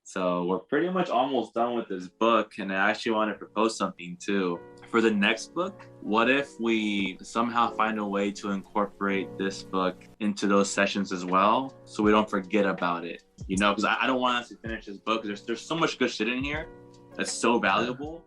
So we're pretty much almost done with this book, and I actually want to propose something too. For the next book, what if we somehow find a way to incorporate this book into those sessions as well, so we don't forget about it? You know, because I don't want us to finish this book. There's so much good shit in here that's so valuable.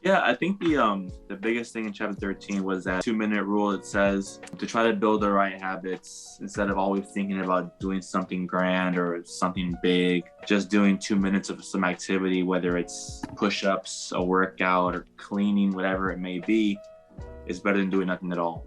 Yeah, I think the biggest thing in chapter 13 was that 2-minute rule. It says to try to build the right habits instead of always thinking about doing something grand or something big. Just doing 2 minutes of some activity, whether it's push-ups, a workout, or cleaning, whatever it may be, is better than doing nothing at all.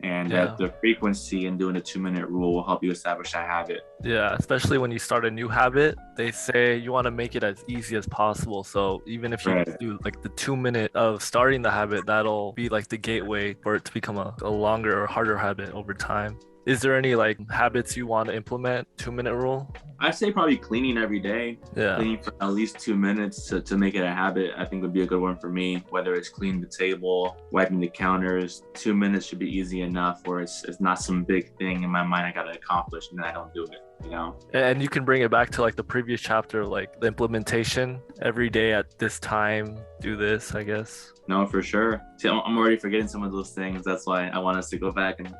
And that the frequency in doing the 2-minute rule will help you establish that habit. Yeah, especially when you start a new habit, they say you want to make it as easy as possible. So even if you do like the 2 minute of starting the habit, that'll be like the gateway for it to become a longer or harder habit over time. Is there any like habits you want to implement 2-minute rule? I'd say probably cleaning every day. Yeah. Cleaning for at least 2 minutes to make it a habit, I think would be a good one for me. Whether it's cleaning the table, wiping the counters, 2 minutes should be easy enough where it's not some big thing in my mind I gotta accomplish and then I don't do it, you know? And you can bring it back to like the previous chapter, like the implementation every day at this time, do this, I guess. No, for sure. See, I'm already forgetting some of those things. That's why I want us to go back and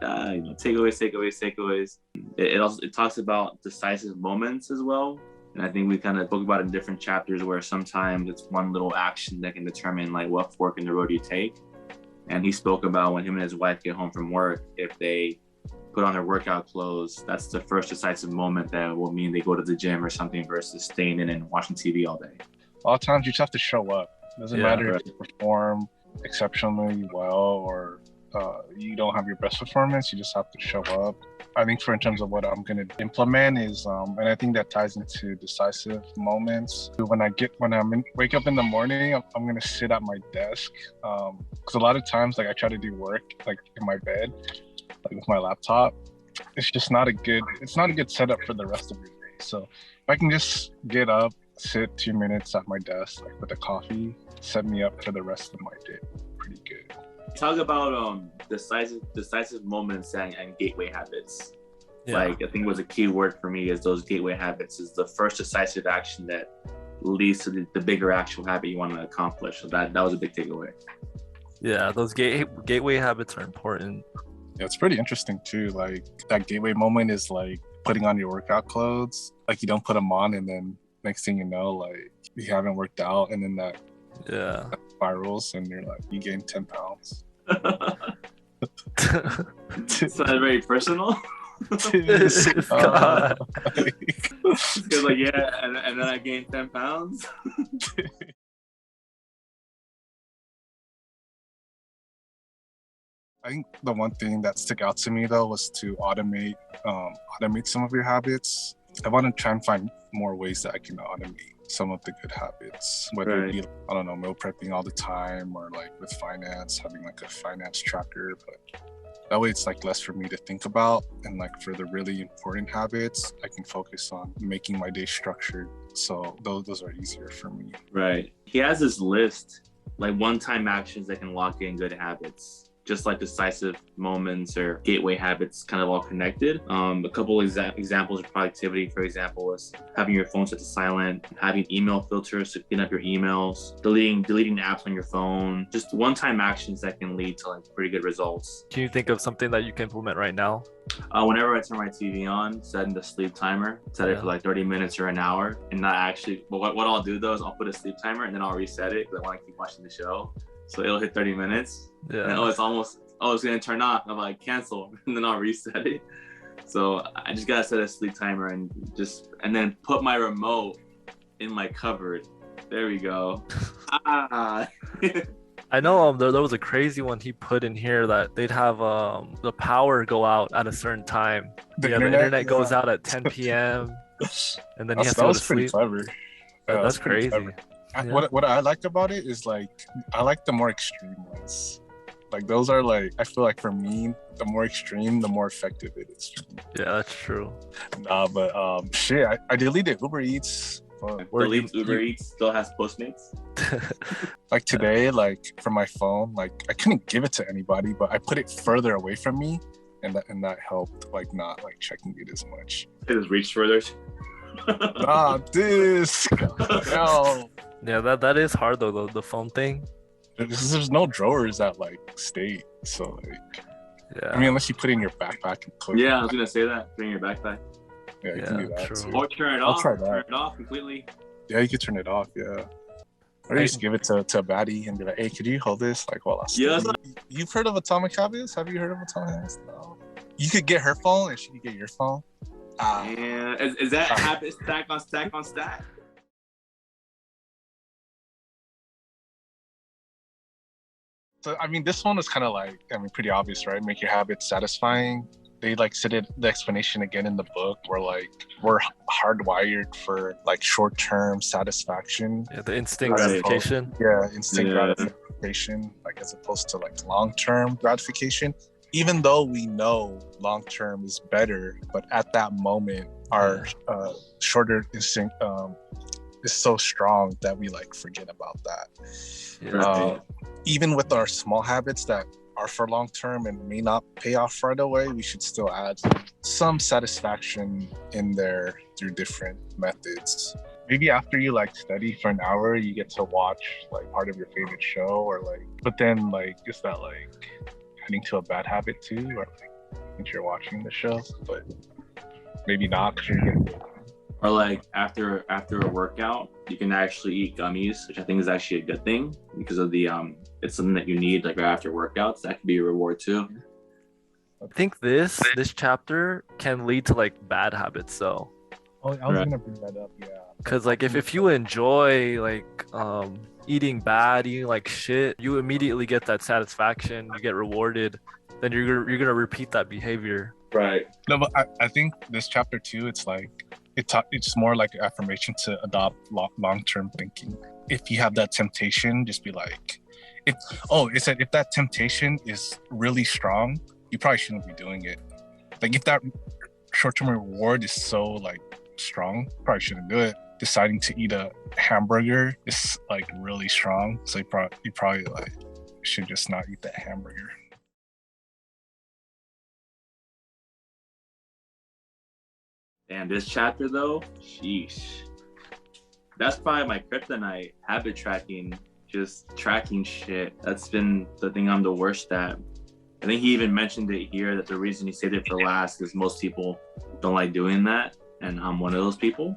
takeaways. It talks about decisive moments as well. And I think we kind of spoke about in different chapters where sometimes it's one little action that can determine like what fork in the road you take. And he spoke about when him and his wife get home from work, if they put on their workout clothes, that's the first decisive moment that will mean they go to the gym or something versus staying in and watching TV all day. A lot of times you just have to show up. It doesn't matter if you perform exceptionally well or you don't have your best performance, you just have to show up. I think in terms of what I'm going to implement is, and I think that ties into decisive moments. When I wake up in the morning, I'm going to sit at my desk. Because a lot of times, like I try to do work like in my bed, like with my laptop. It's not a good setup for the rest of your day. So if I can just get up, sit 2 minutes at my desk, like with a coffee, set me up for the rest of my day. Pretty good. Talk about decisive moments and gateway habits. Yeah. Like I think was a key word for me is those gateway habits is the first decisive action that leads to the bigger actual habit you want to accomplish. So that was a big takeaway. Yeah, those gateway habits are important. Yeah, it's pretty interesting too. Like that gateway moment is like putting on your workout clothes. Like you don't put them on and then next thing you know, like you haven't worked out and then that spirals and you're like, you gain 10 pounds. It's not very personal. Because like, yeah, and then I gained 10 pounds. I think the one thing that stuck out to me though was to automate some of your habits. I want to try and find more ways that I can automate some of the good habits, whether it be, I don't know, meal prepping all the time or like with finance, having like a finance tracker. But that way it's like less for me to think about. And like for the really important habits, I can focus on making my day structured. So those are easier for me. Right. He has this list, like one-time actions that can lock in good habits. Just like decisive moments or gateway habits kind of all connected. A couple examples of productivity, for example, is having your phone set to silent, having email filters to clean up your emails, deleting apps on your phone, just one-time actions that can lead to like pretty good results. Can you think of something that you can implement right now? Whenever I turn my TV on, setting the sleep timer, set it for like 30 minutes or an hour, and not actually, but what I'll do though is I'll put a sleep timer and then I'll reset it because I want to keep watching the show. So it'll hit 30 minutes. Yeah. And it's gonna turn off. I'm like, cancel, and then I'll reset it. So I just gotta set a sleep timer and then put my remote in my cupboard. There we go. I know there was a crazy one he put in here that they'd have the power go out at a certain time. The internet goes out at 10 p.m. and then he has to go to sleep. Clever. That's crazy. Yeah. What I liked about it is like I like the more extreme ones. Like those are like, I feel like for me, the more extreme, the more effective it is for me. Yeah, that's true. But shit, I deleted Uber Eats. Uber Eats still has Postmates. Like today, like from my phone, like I couldn't give it to anybody, but I put it further away from me, that helped like not like checking it as much. It just reached further. This yo. Yeah, that is hard though, the phone thing. There's no drawers at like state, so like Yeah. I mean, unless you put it in your backpack and click. Yeah, I was gonna say that. Put it in your backpack. Yeah, you can do that true. too. Or turn it I'll off. try that. Turn it off completely. Yeah, you can turn it off. Yeah. Or you just give it to a baddie and be like, "Hey, could you hold this?" Like while I study? Yes. You've heard of Atomic Habits? Have you heard of Atomic Habits? No. You could get her phone and she could get your phone. Yeah. Is that habit stack on stack on stack? So I mean, this one is kind of like, I mean, pretty obvious, right? Make your habits satisfying. They like said it, the explanation again in the book, where like we're hardwired for like short-term satisfaction. Yeah, the instant Right. gratification. Yeah, instant Yeah. gratification, like as opposed to like long-term gratification. Even though we know long-term is better, but at that moment, our shorter instinct is so strong that we like forget about that. Yeah. Right. Even with our small habits that are for long term and may not pay off right away, we should still add some satisfaction in there through different methods. Maybe after you like study for an hour, you get to watch like part of your favorite show, or like, but then like, is that like heading to a bad habit too, or like since you're watching the show, but maybe not because you're getting. Or like after a workout, you can actually eat gummies, which I think is actually a good thing because of the it's something that you need like right after workouts. That could be a reward too. I think this chapter can lead to like bad habits though. Oh, I was gonna bring that up, yeah. Cause like if you enjoy like eating bad, eating like shit, you immediately get that satisfaction, you get rewarded, then you're gonna repeat that behavior. Right. No, but I think this chapter too, it's like it's more like an affirmation to adopt long-term thinking. If you have that temptation, just be like, it said if that temptation is really strong, you probably shouldn't be doing it. Like if that short-term reward is so like strong, probably shouldn't do it. Deciding to eat a hamburger is like really strong, so you probably like should just not eat that hamburger. And this chapter though, sheesh. That's probably my kryptonite, habit tracking, just tracking shit. That's been the thing I'm the worst at. I think he even mentioned it here that the reason he saved it for last is most people don't like doing that. And I'm one of those people.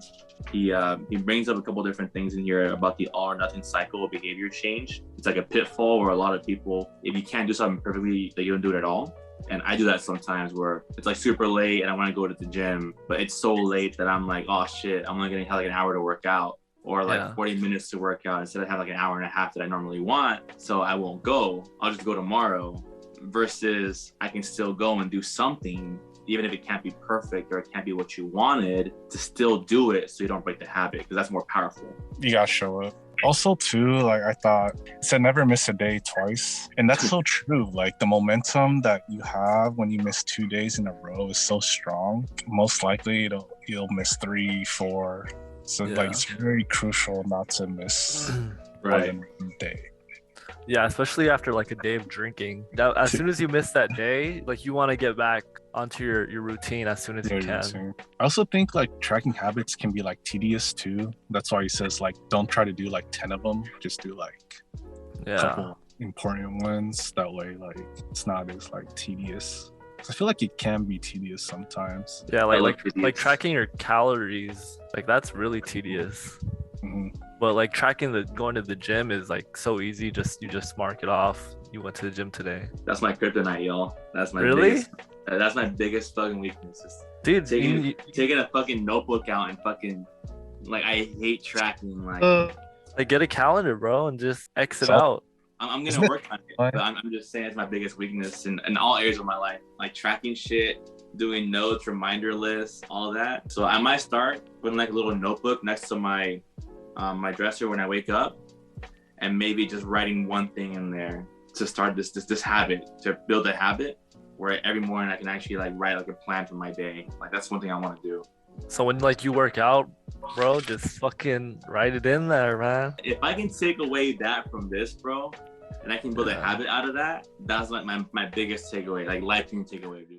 He brings up a couple different things in here about the all or nothing cycle of behavior change. It's like a pitfall where a lot of people, if you can't do something perfectly, that you don't do it at all. And I do that sometimes where it's like super late and I want to go to the gym, but it's so late that I'm like, oh shit, I'm only going to have like an hour to work out or like 40 minutes to work out instead of have like an hour and a half that I normally want. So I won't go. I'll just go tomorrow versus I can still go and do something, even if it can't be perfect or it can't be what you wanted, to still do it so you don't break the habit because that's more powerful. You gotta show up. Also too, like I thought it said never miss a day twice, and that's so true. Like the momentum that you have when you miss 2 days in a row is so strong. Most likely you'll miss 3, 4. So like it's very crucial not to miss more than one day. Yeah, especially after like a day of drinking. As soon as you miss that day, like you want to get back onto your routine as soon as you can. I also think like tracking habits can be like tedious too. That's why he says like don't try to do like 10 of them. Just do like a couple important ones. That way like it's not as like tedious. I feel like it can be tedious sometimes. Yeah, like tracking your calories, like that's really tedious. Mm-hmm. But like going to the gym is like so easy. You just mark it off. You went to the gym today. That's my kryptonite, y'all. That's my that's my biggest fucking weakness. Dude, taking a fucking notebook out and fucking like I hate tracking. Like get a calendar, bro, and just X it out. I'm gonna work on it, but I'm just saying it's my biggest weakness in all areas of my life. Like tracking shit, doing notes, reminder lists, all that. So I might start putting like a little notebook next to my my dresser when I wake up, and maybe just writing one thing in there to start this habit, to build a habit where every morning I can actually like write like a plan for my day. Like that's one thing I want to do. So when like you work out, bro, just fucking write it in there, man. If I can take away that from this, bro, and I can build a habit out of that, that's like my biggest takeaway, like life-changing takeaway, dude.